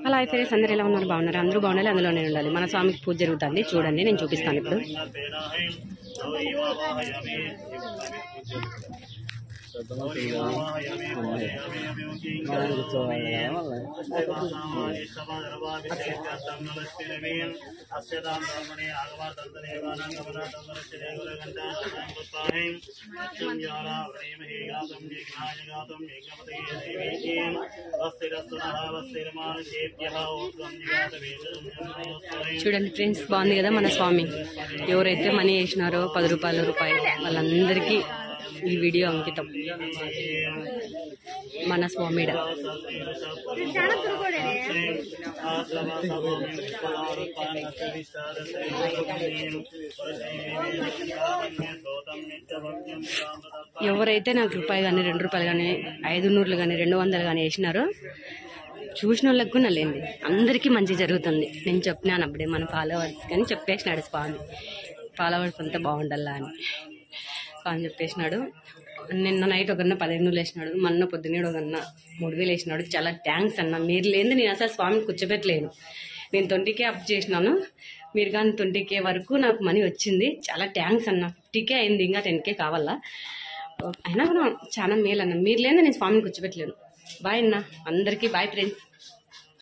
అలా ఫ్రెండ్స్ అందరూ ఎలా ఉన్నారు? బాగున్నారు? అందరూ బాగుండాలి, అందులోనే ఉండాలి. మన స్వామికి పూజ జరుగుతుంది, చూడండి. నేను చూపిస్తాను ఇప్పుడు. చూడండి ఫ్రెండ్స్, బాగుంది కదా మన స్వామి. ఎవరైతే మనీ వేసినారో 10 రూపాయలు వాళ్ళందరికీ ఈ వీడియో అంకితం. మన స్వామిడ ఎవరైతే నాకు రూపాయి కానీ 2 రూపాయలు కానీ 500 కానీ 200 కానీ వేసినారో చూసిన వాళ్ళకు నల్లేండి, అందరికీ మంచి జరుగుతుంది. నేను చెప్పినాను అప్పుడే మన ఫాలోవర్స్ కానీ చెప్పేసినాడు స్వామి. ఫాలోవర్స్ అంతా బాగుండాలా అని స్వామి చెప్పేసినాడు. నిన్న నైట్ ఒకన్న 1500 వేసినాడు, మొన్న పొద్దున్నేడు ఒకన్న 3000 వేసినాడు. చాలా థ్యాంక్స్ అన్న, మీరు లేదు నేను అసలు స్వామిని కూర్చోబెట్టలేను. నేను 20K అప్ చేసినాను, మీరు కానీ 20K వరకు నాకు మనీ వచ్చింది. చాలా థ్యాంక్స్ అన్న. 50K అయింది, ఇంకా 10K కావాలా. అయినా కూడా చాలా మేలు అన్న, మీరు లేదు నేను స్వామిని కూర్చోబెట్టలేను. బాయ్ అన్న, అందరికీ బాయ్ ఫ్రెండ్స్.